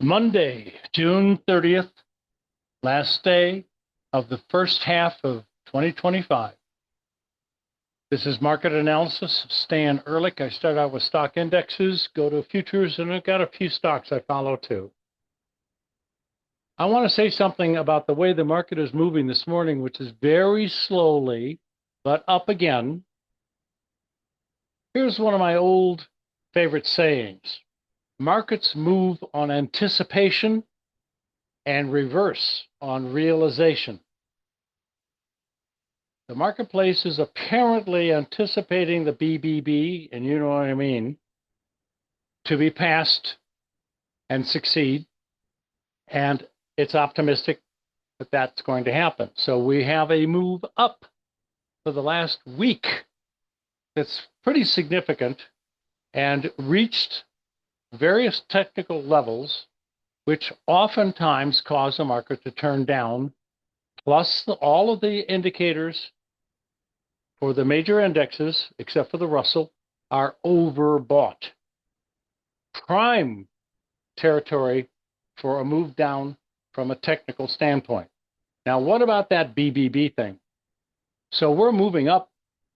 Monday, June 30th, last day of the first half of 2025. This is market analysis. Stan Ehrlich. I start out with stock indexes, go to futures, and I've got a few stocks I follow too. I want to say something about the way the market is moving this morning, which is very slowly, but up again. Here's one of my old favorite sayings. Markets move on anticipation and reverse on realization. The marketplace is apparently anticipating the BBB, and you know what I mean, to be passed and succeed, and it's optimistic that that's going to happen. So we have a move up for the last week that's pretty significant and reached various technical levels, which oftentimes cause the market to turn down, plus all of the indicators for the major indexes, except for the Russell, are overbought. Prime territory for a move down from a technical standpoint. Now, what about that BBB thing? So we're moving up,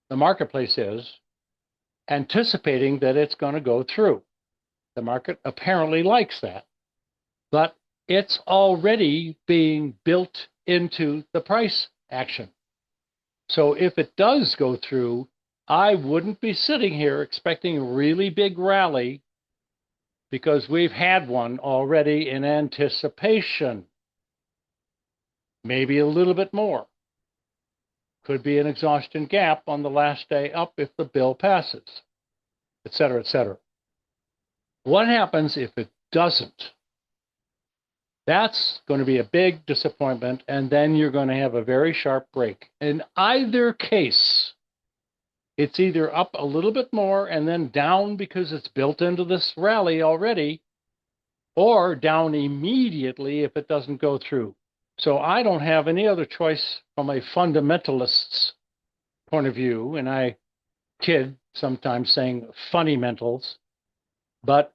the marketplace is, anticipating that it's going to go through. The market apparently likes that, but it's already being built into the price action. So if it does go through, I wouldn't be sitting here expecting a really big rally because we've had one already in anticipation. Maybe a little bit more. Could be an exhaustion gap on the last day up if the bill passes, et cetera, et cetera. What happens if it doesn't? That's going to be a big disappointment, and then you're going to have a very sharp break. In either case, it's either up a little bit more and then down because it's built into this rally already, or down immediately if it doesn't go through. So I don't have any other choice from a fundamentalist's point of view, and I kid sometimes saying funny mentals, but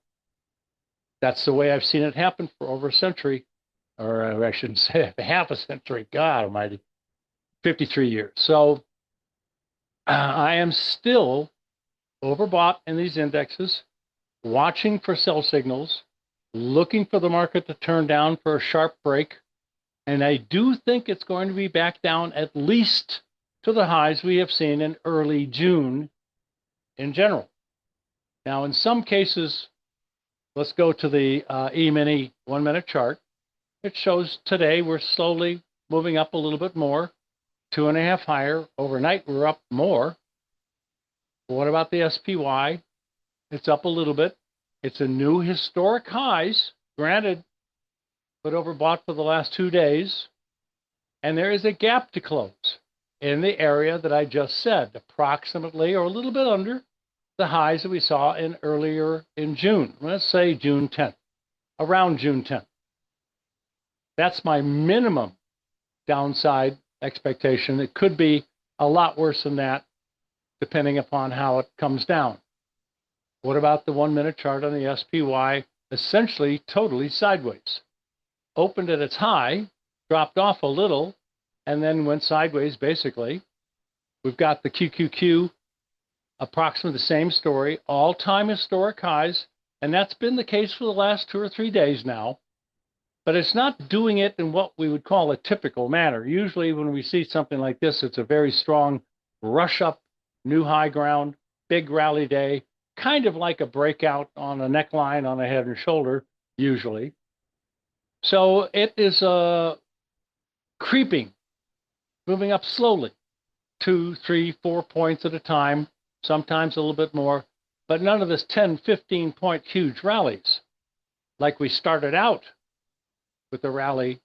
that's the way I've seen it happen for over a century, or I shouldn't say half a century. God almighty, 53 years. So I am still overbought in these indexes, watching for sell signals, looking for the market to turn down for a sharp break. And I do think it's going to be back down at least to the highs we have seen in early June in general. Now, in some cases, let's go to the E-mini 1-minute chart. It shows today we're slowly moving up a little bit more, 2.5 higher. Overnight, we're up more. What about the SPY? It's up a little bit. It's a new historic highs, granted, but overbought for the last 2 days. And there is a gap to close in the area that I just said, approximately or a little bit under the highs that we saw earlier in June. Let's say June 10th, around June 10th. That's my minimum downside expectation. It could be a lot worse than that, depending upon how it comes down. What about the 1-minute chart on the SPY? Essentially totally sideways. Opened at its high, dropped off a little, and then went sideways basically. We've got the QQQ, approximately the same story, all-time historic highs, and that's been the case for the last 2 or 3 days now. But it's not doing it in what we would call a typical manner. Usually when we see something like this, it's a very strong rush up, new high ground, big rally day, kind of like a breakout on a neckline on a head and shoulder, usually. So it is creeping, moving up slowly, 2, 3, 4 points at a time, sometimes a little bit more, but none of this 10, 15-point huge rallies like we started out with the rally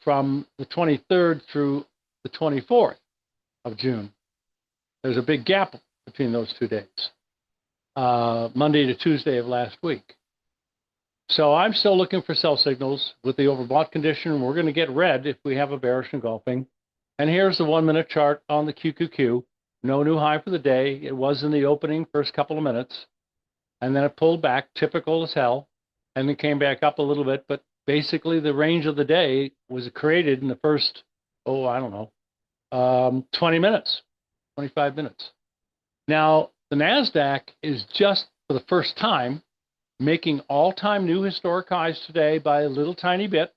from the 23rd through the 24th of June. There's a big gap between those 2 days, Monday to Tuesday of last week. So I'm still looking for sell signals with the overbought condition. We're going to get red if we have a bearish engulfing. And here's the 1-minute chart on the QQQ. No new high for the day. It was in the opening first couple of minutes. And then it pulled back, typical as hell. and then came back up a little bit. But basically, the range of the day was created in the first, I don't know, 20 minutes, 25 minutes. Now, the NASDAQ is just for the first time making all-time new historic highs today by a little tiny bit,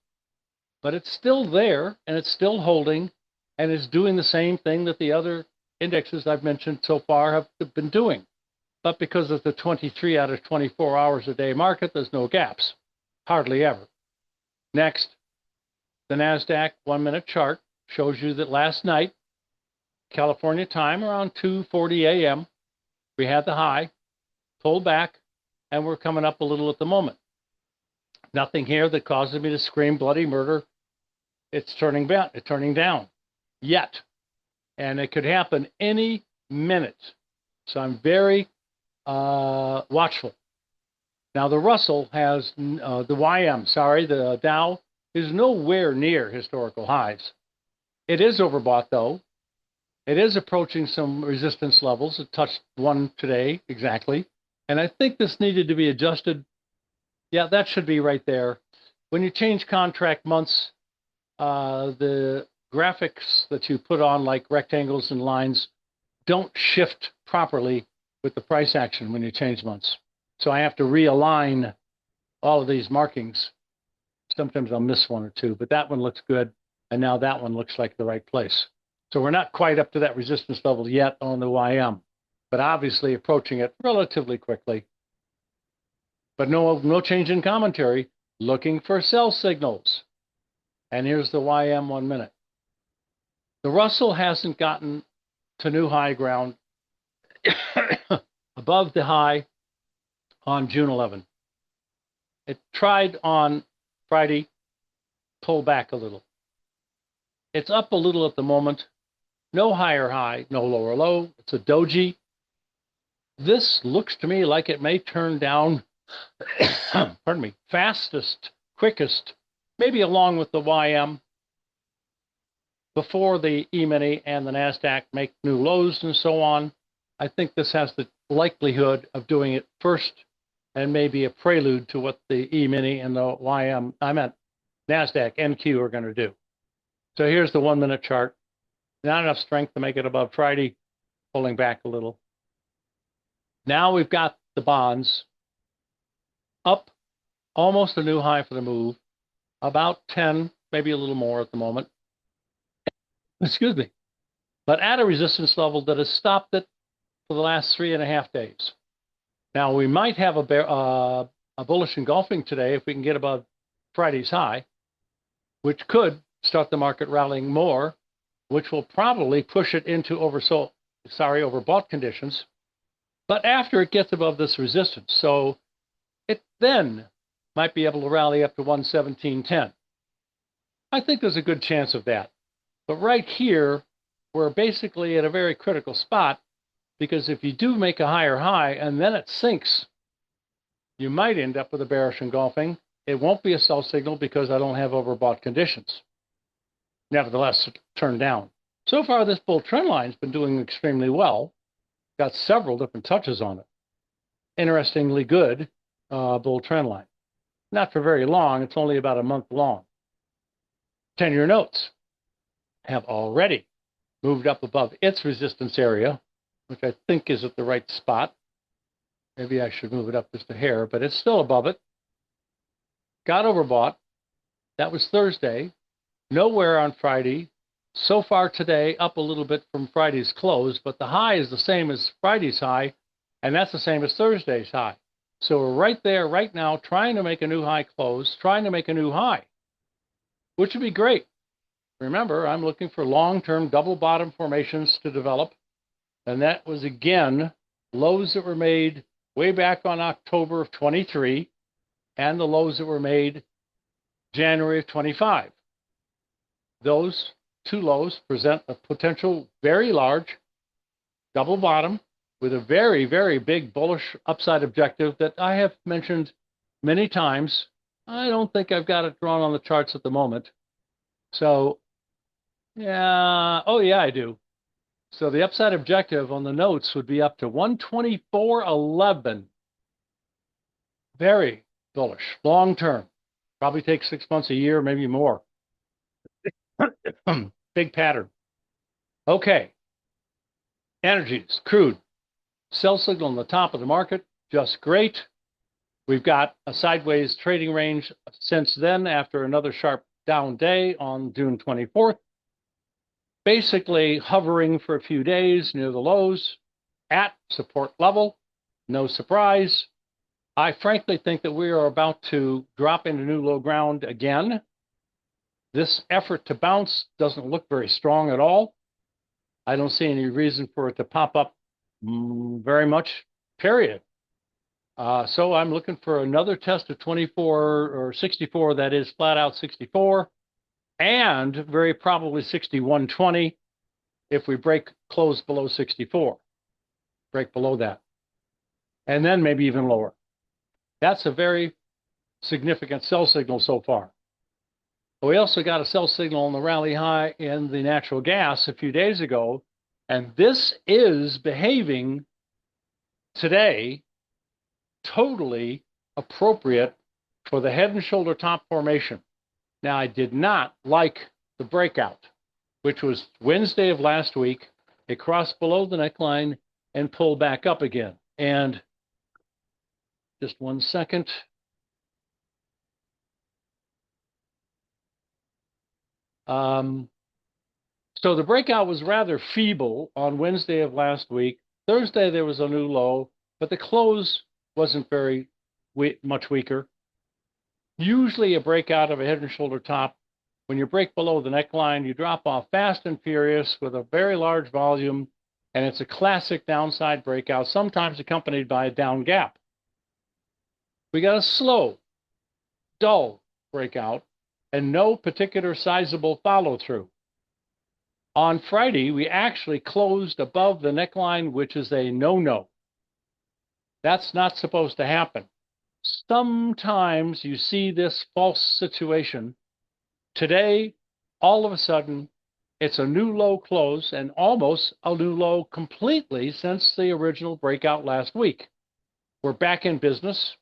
but it's still there, and it's still holding, and it's doing the same thing that the other indexes I've mentioned so far have been doing. But because of the 23 out of 24 hours a day market, there's no gaps, hardly ever. Next, the NASDAQ 1-minute chart shows you that last night, California time, around 2:40 a.m., we had the high, pulled back, and we're coming up a little at the moment. Nothing here that causes me to scream bloody murder. It's turning down yet. And it could happen any minute. So I'm very watchful. Now the Russell has, the Dow is nowhere near historical highs. It is overbought though. It is approaching some resistance levels. It touched one today exactly. And I think this needed to be adjusted. Yeah, that should be right there. When you change contract months, the graphics that you put on, like rectangles and lines, don't shift properly with the price action when you change months. So I have to realign all of these markings. Sometimes I'll miss one or two, but that one looks good. And now that one looks like the right place. So we're not quite up to that resistance level yet on the YM, but obviously approaching it relatively quickly. But no change in commentary. Looking for sell signals. And here's the YM 1 minute. The Russell hasn't gotten to new high ground above the high on June 11. It tried on Friday, pull back a little. It's up a little at the moment. No higher high, no lower low. It's a doji. This looks to me like it may turn down, pardon me, fastest, quickest, maybe along with the YM, before the E-mini and the NASDAQ make new lows and so on. I think this has the likelihood of doing it first and maybe a prelude to what the E-mini and the YM, NASDAQ NQ are going to do. So here's the 1 minute chart. Not enough strength to make it above Friday, pulling back a little. Now we've got the bonds up almost a new high for the move, about 10, maybe a little more at the moment. Excuse me. But at a resistance level that has stopped it for the last 3.5 days. Now we might have a bullish engulfing today if we can get above Friday's high, which could start the market rallying more, which will probably push it into overbought conditions, but after it gets above this resistance. So it then might be able to rally up to 117.10. I think there's a good chance of that. But right here, we're basically at a very critical spot, because if you do make a higher high and then it sinks, you might end up with a bearish engulfing. It won't be a sell signal because I don't have overbought conditions. Nevertheless, turn down. So far, this bull trend line's been doing extremely well. Got several different touches on it. Interestingly good bull trend line. Not for very long. It's only about a month long. 10-year notes have already moved up above its resistance area, which I think is at the right spot. Maybe I should move it up just a hair, but it's still above it. Got overbought. That was Thursday. Nowhere on Friday. So far today, up a little bit from Friday's close, but the high is the same as Friday's high, and that's the same as Thursday's high. So we're right there right now trying to make a new high close, trying to make a new high, which would be great. Remember, I'm looking for long-term double bottom formations to develop, and that was, again, lows that were made way back on October of 23 and the lows that were made January of 25. Those two lows present a potential very large double bottom with a very, very big bullish upside objective that I have mentioned many times. I don't think I've got it drawn on the charts at the moment. So, yeah, I do. So the upside objective on the notes would be up to 124.11. Very bullish. Long term, probably takes 6 months, a year, maybe more. Big pattern. Okay. Energies, crude, sell signal on the top of the market, just great. We've got a sideways trading range since then after another sharp down day on June 24th. Basically hovering for a few days near the lows at support level. No surprise. I frankly think that we are about to drop into new low ground again. This effort to bounce doesn't look very strong at all. I don't see any reason for it to pop up very much, period. So I'm looking for another test of 24 or 64, that is flat out 64, and very probably 61.20 if we close below 64, break below that, and then maybe even lower. That's a very significant sell signal so far. But we also got a sell signal on the rally high in the natural gas a few days ago, and this is behaving today totally appropriate for the head and shoulder top formation. Now, I did not like the breakout, which was Wednesday of last week. It crossed below the neckline and pulled back up again. And just 1 second. So the breakout was rather feeble on Wednesday of last week. Thursday, there was a new low, but the close wasn't very much weaker. Usually a breakout of a head and shoulder top, when you break below the neckline, you drop off fast and furious with a very large volume, and it's a classic downside breakout, sometimes accompanied by a down gap. We got a slow, dull breakout and no particular sizable follow-through. On Friday, we actually closed above the neckline, which is a no-no. That's not supposed to happen. Sometimes you see this false situation. Today, all of a sudden, it's a new low close and almost a new low completely since the original breakout last week. We're back in business.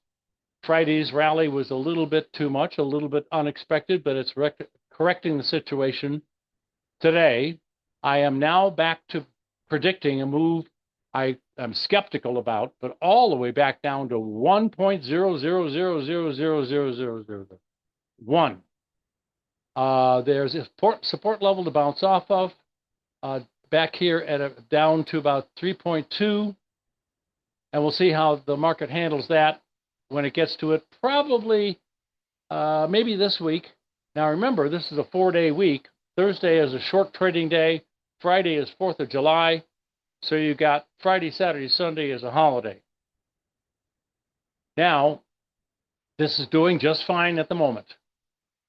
Friday's rally was a little bit too much, a little bit unexpected, but it's correcting the situation. Today, I am now back to predicting a move I'm skeptical about, but all the way back down to 1.000000001. There's a support level to bounce off of. Back here at down to about 3.2, and we'll see how the market handles that when it gets to it. Probably maybe this week. Now remember, this is a 4-day week. Thursday is a short trading day. Friday is 4th of July. So you've got Friday, Saturday, Sunday as a holiday. Now, this is doing just fine at the moment.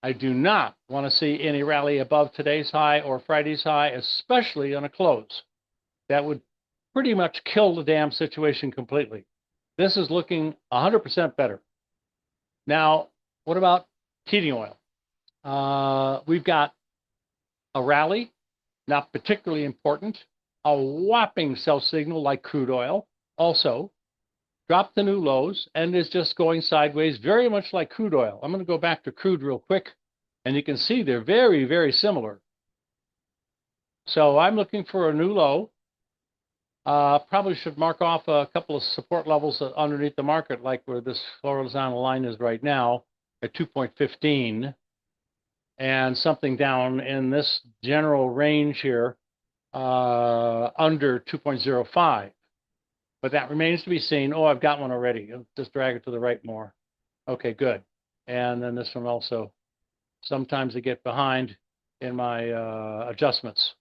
I do not want to see any rally above today's high or Friday's high, especially on a close. That would pretty much kill the damn situation completely. This is looking 100% better. Now, what about heating oil? We've got a rally, not particularly important. A whopping sell signal like crude oil also dropped the new lows and is just going sideways, very much like crude oil. I'm going to go back to crude real quick, and you can see they're very, very similar. So I'm looking for a new low. Probably should mark off a couple of support levels underneath the market, like where this horizontal line is right now at 2.15, and something down in this general range here under 2.05. But that remains to be seen. Oh, I've got one already. I'll just drag it to the right more. Okay, good. And then this one also. Sometimes I get behind in my adjustments.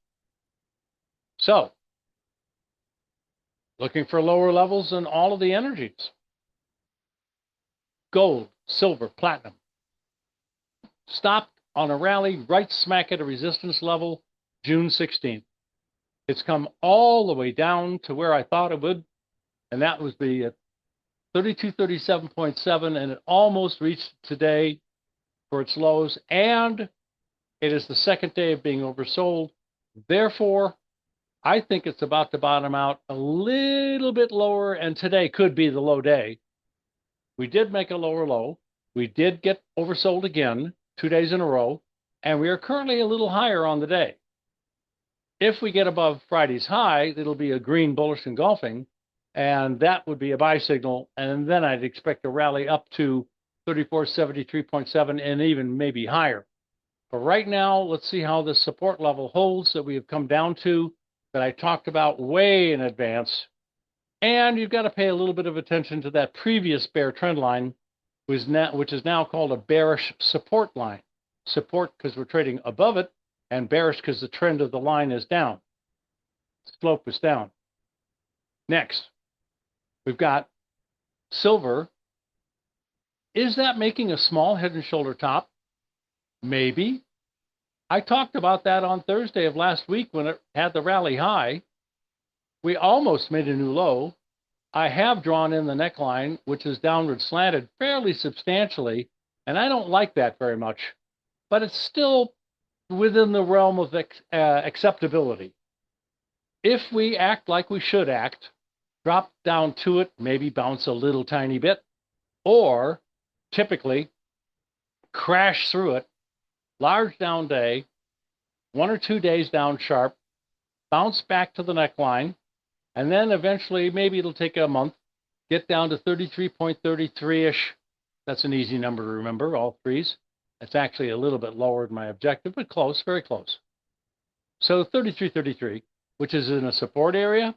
So, looking for lower levels in all of the energies. Gold, silver, platinum. Stopped on a rally right smack at a resistance level June 16th. It's come all the way down to where I thought it would, and that was the 3237.7, and it almost reached today for its lows, and it is the second day of being oversold. Therefore, I think it's about to bottom out a little bit lower, and today could be the low day. We did make a lower low. We did get oversold again 2 days in a row, and we are currently a little higher on the day. If we get above Friday's high, it'll be a green bullish engulfing, and that would be a buy signal, and then I'd expect a rally up to 3473.7 and even maybe higher. But right now, let's see how this support level holds that we have come down to, that I talked about way in advance. And you've got to pay a little bit of attention to that previous bear trend line, which is now called a bearish support line. Support because we're trading above it, and bearish because the trend of the line is down. Slope is down. Next, we've got silver. Is that making a small head and shoulder top? Maybe. I talked about that on Thursday of last week when it had the rally high. We almost made a new low. I have drawn in the neckline, which is downward slanted fairly substantially, and I don't like that very much, but it's still within the realm of acceptability. If we act like we should act, drop down to it, maybe bounce a little tiny bit, or typically crash through it, large down day, 1 or 2 days down sharp, bounce back to the neckline, and then eventually, maybe it'll take a month, get down to 33.33-ish. That's an easy number to remember, all threes. It's actually a little bit lower than my objective, but close, very close. So 33.33, which is in a support area.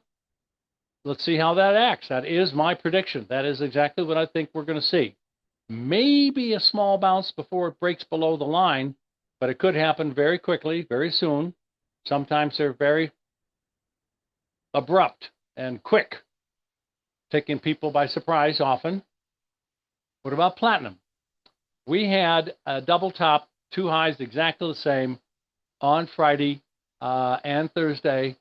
Let's see how that acts. That is my prediction. That is exactly what I think we're going to see. Maybe a small bounce before it breaks below the line, but it could happen very quickly, very soon. Sometimes they're very abrupt and quick, taking people by surprise often. What about platinum? We had a double top, 2 highs exactly the same on Friday and Thursday.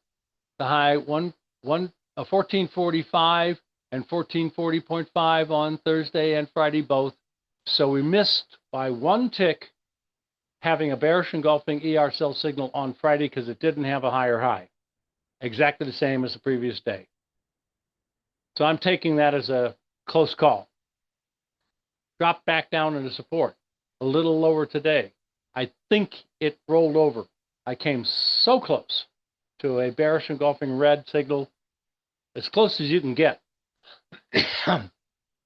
The high 1445 and 1440.5 on Thursday and Friday both. So we missed by 1 tick having a bearish engulfing ER sell signal on Friday because it didn't have a higher high. Exactly the same as the previous day. So I'm taking that as a close call. Dropped back down into support. A little lower today. I think it rolled over. I came so close to a bearish engulfing red signal, as close as you can get.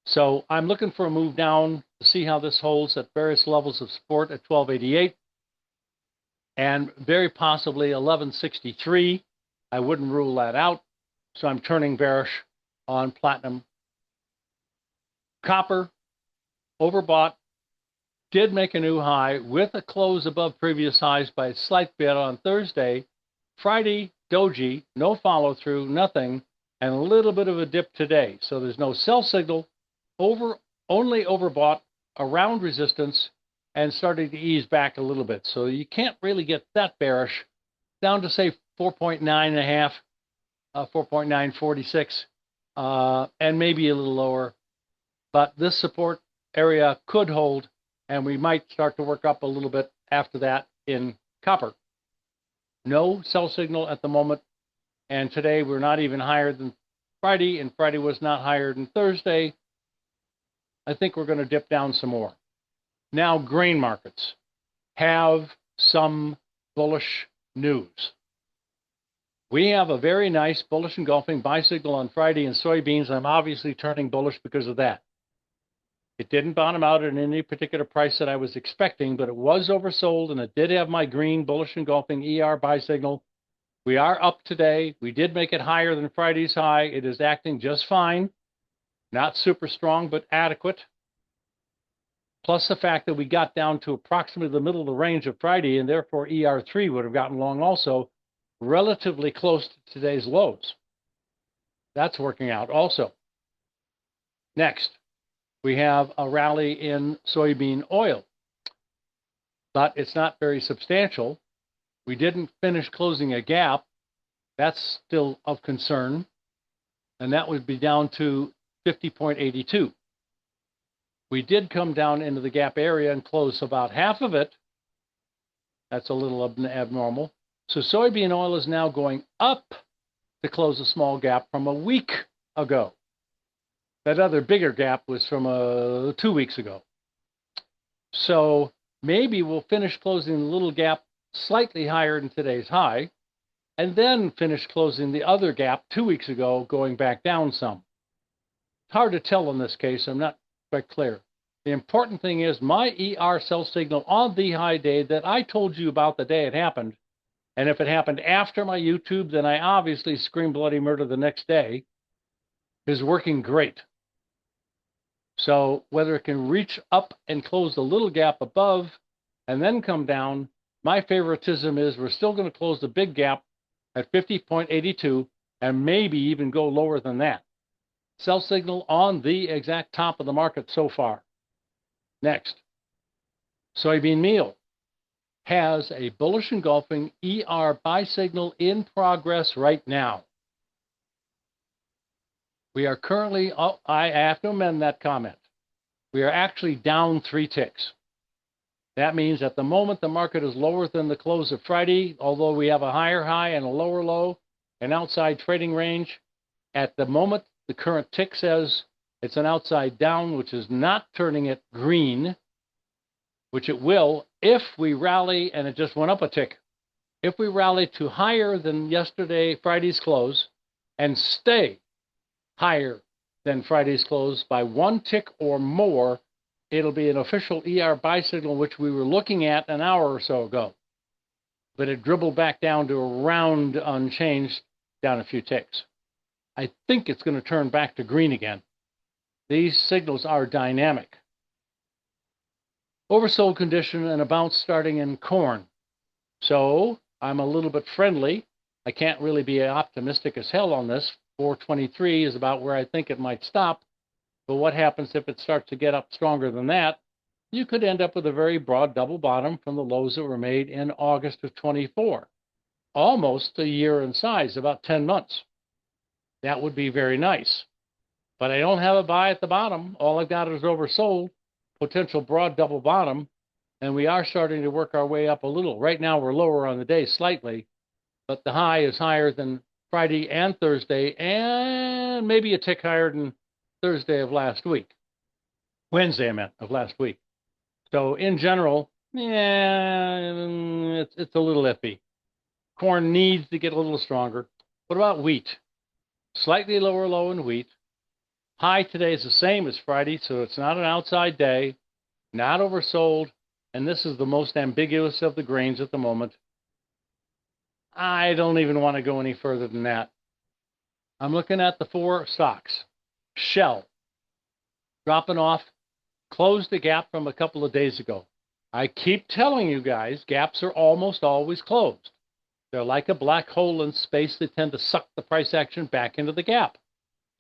So I'm looking for a move down to see how this holds at various levels of support at 1288 and very possibly 1163. I wouldn't rule that out. So I'm turning bearish on platinum. Copper, overbought, did make a new high with a close above previous highs by a slight bit on Thursday. Friday, doji, no follow through, nothing, and a little bit of a dip today. So there's no sell signal, only overbought around resistance and starting to ease back a little bit. So you can't really get that bearish down to say 4.9.5, 4.946, and maybe a little lower. But this support area could hold, and we might start to work up a little bit after that in copper. No sell signal at the moment, and today we're not even higher than Friday, and Friday was not higher than Thursday. I think we're going to dip down some more. Now, grain markets have some bullish news. We have a very nice bullish engulfing buy signal on Friday in soybeans. I'm obviously turning bullish because of that. It didn't bottom out at any particular price that I was expecting, but it was oversold, and it did have my green bullish engulfing ER buy signal. We are up today. We did make it higher than Friday's high. It is acting just fine. Not super strong, but adequate. Plus the fact that we got down to approximately the middle of the range of Friday, and therefore ER3 would have gotten long also, relatively close to today's lows. That's working out also. Next, we have a rally in soybean oil, but it's not very substantial. We didn't finish closing a gap. That's still of concern, and that would be down to 50.82. We did come down into the gap area and close about half of it. That's a little abnormal. So soybean oil is now going up to close a small gap from a week ago. That other bigger gap was from 2 weeks ago. So maybe we'll finish closing the little gap slightly higher than today's high, and then finish closing the other gap 2 weeks ago, going back down some. It's hard to tell in this case. I'm not quite clear. The important thing is my ER sell signal on the high day that I told you about the day it happened. And if it happened after my YouTube, then I obviously screamed bloody murder the next day, is working great. So whether it can reach up and close the little gap above and then come down, my favoritism is we're still going to close the big gap at 50.82 and maybe even go lower than that. Sell signal on the exact top of the market so far. Next, soybean meal has a bullish engulfing ER buy signal in progress right now. We are currently, I have to amend that comment. We are actually down 3 ticks. That means at the moment the market is lower than the close of Friday, although we have a higher high and a lower low, an outside trading range. At the moment, the current tick says it's an outside down, which is not turning it green, which it will if we rally, and it just went up a tick. If we rally to higher than Friday's close, and stay higher than Friday's close by 1 tick or more, it'll be an official ER buy signal, which we were looking at an hour or so ago. But it dribbled back down to around unchanged, down a few ticks. I think it's going to turn back to green again. These signals are dynamic. Oversold condition and a bounce starting in corn. So I'm a little bit friendly. I can't really be optimistic as hell on this. 423 is about where I think it might stop. But what happens if it starts to get up stronger than that? You could end up with a very broad double bottom from the lows that were made in August of 24. Almost a year in size, about 10 months. That would be very nice. But I don't have a buy at the bottom. All I've got is oversold, potential broad double bottom, and we are starting to work our way up a little. Right now we're lower on the day slightly, but the high is higher than Friday and Thursday, and maybe a tick higher than Thursday of last week. Wednesday, I meant, of last week. So in general, yeah, it's a little iffy. Corn needs to get a little stronger. What about wheat? Slightly lower low in wheat. High today is the same as Friday, so it's not an outside day, not oversold, and this is the most ambiguous of the grains at the moment. I don't even want to go any further than that. I'm looking at the 4 stocks. Shell, dropping off, closed the gap from a couple of days ago. I keep telling you guys, gaps are almost always closed. They're like a black hole in space. They tend to suck the price action back into the gap.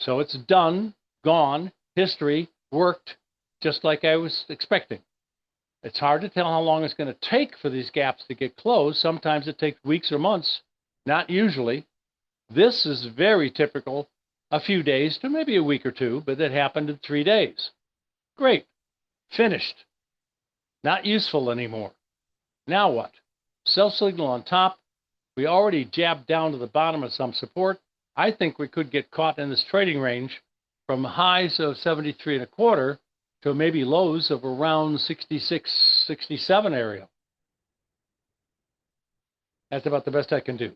So it's done, gone, history, worked, just like I was expecting. It's hard to tell how long it's going to take for these gaps to get closed. Sometimes it takes weeks or months, not usually. This is very typical, a few days to maybe a week or two, but it happened in 3 days. Great, finished, not useful anymore. Now what? Sell signal on top. We already jabbed down to the bottom of some support. I think we could get caught in this trading range from highs of 73.25 to maybe lows of around 66, 67 area. That's about the best I can do.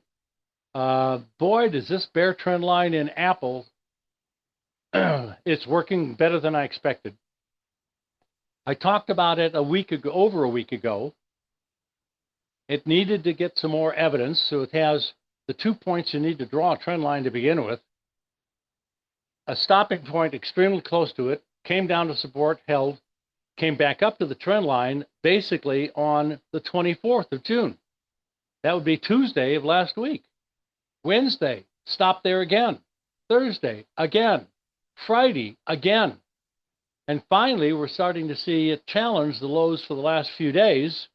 Boy, does this bear trend line in Apple, it's working better than I expected. I talked about it over a week ago. It needed to get some more evidence, so it has the 2 points you need to draw a trend line to begin with. A stopping point extremely close to it, came down to support, held, came back up to the trend line basically on the 24th of June. That would be Tuesday of last week. Wednesday, stopped there again. Thursday, again. Friday, again. And finally, we're starting to see it challenge the lows for the last few days,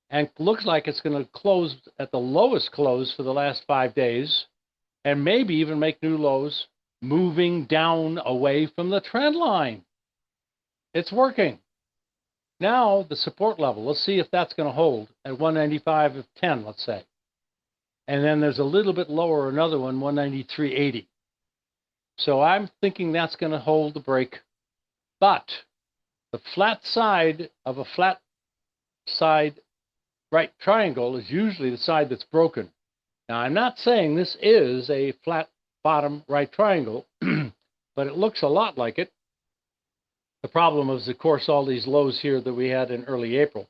and looks like it's going to close at the lowest close for the last 5 days, and maybe even make new lows, moving down away from the trend line. It's working. Now, the support level, let's see if that's going to hold at 195.10, let's say. And then there's a little bit lower, another one, 193.80. So I'm thinking that's going to hold the break. But The flat side of a flat side right triangle is usually the side that's broken. Now, I'm not saying this is a flat bottom right triangle, but it looks a lot like it. The problem is, of course, all these lows here that we had in early April.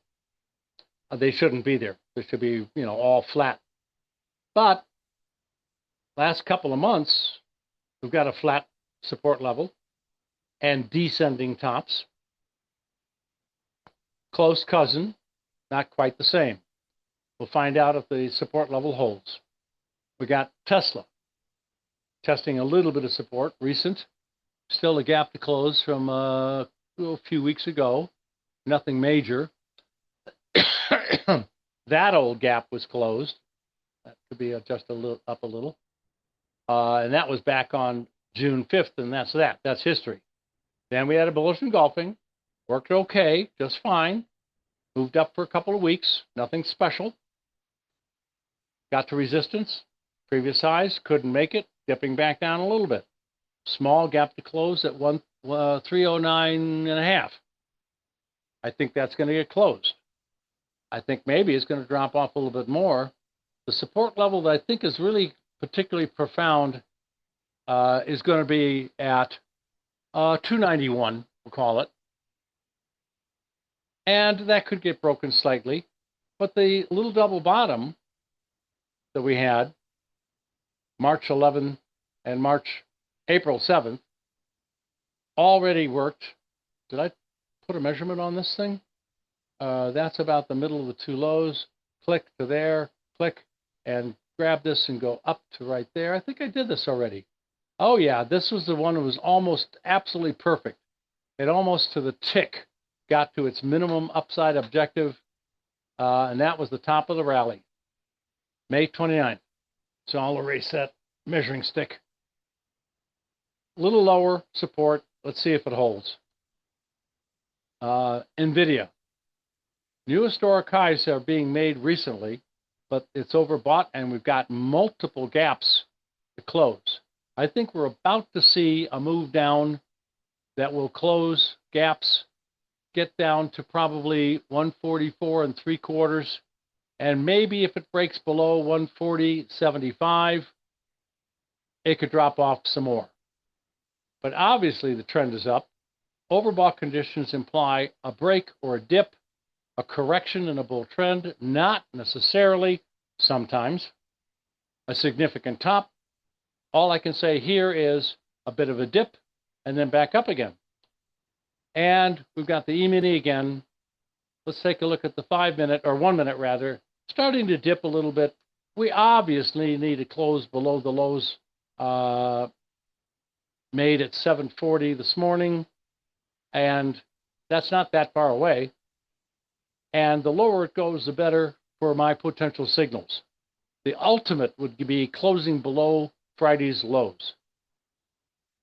They shouldn't be there. They should be, all flat. But last couple of months, we've got a flat support level and descending tops. Close cousin, not quite the same. We'll find out if the support level holds. We got Tesla testing a little bit of support, recent. Still a gap to close from a few weeks ago. Nothing major. That old gap was closed. That could be just a little up a little. And that was back on June 5th, and that's that. That's history. Then we had a bullish engulfing. Worked okay, just fine. Moved up for a couple of weeks. Nothing special. Got to resistance. Previous highs, couldn't make it. Dipping back down a little bit. Small gap to close at 309.5. I think that's going to get closed. I think maybe it's going to drop off a little bit more. The support level that I think is really particularly profound is going to be at 291, we'll call it. And that could get broken slightly. But the little double bottom that we had, March 11th and April 7th, already worked. Did I put a measurement on this thing? That's about the middle of the two lows. Click to there, click, and grab this and go up to right there. I think I did this already. Oh yeah, this was the one that was almost absolutely perfect. It almost to the tick got to its minimum upside objective, and that was the top of the rally. May 29th. So I'll erase that measuring stick. A little lower support. Let's see if it holds. NVIDIA. New historic highs are being made recently, but it's overbought, and we've got multiple gaps to close. I think we're about to see a move down that will close gaps, get down to probably 144 3/4, and maybe if it breaks below 140.75, it could drop off some more. But obviously the trend is up. Overbought conditions imply a break or a dip, a correction in a bull trend, not necessarily, sometimes, a significant top. All I can say here is a bit of a dip and then back up again. And we've got the E-mini again. Let's take a look at the 5-minute, or 1 minute rather, starting to dip a little bit. We obviously need to close below the lows made at 7:40 this morning, and that's not that far away. And the lower it goes, the better for my potential signals. The ultimate would be closing below Friday's lows.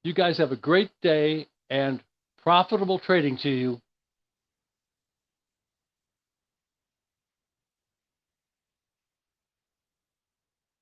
You guys have a great day and profitable trading to you.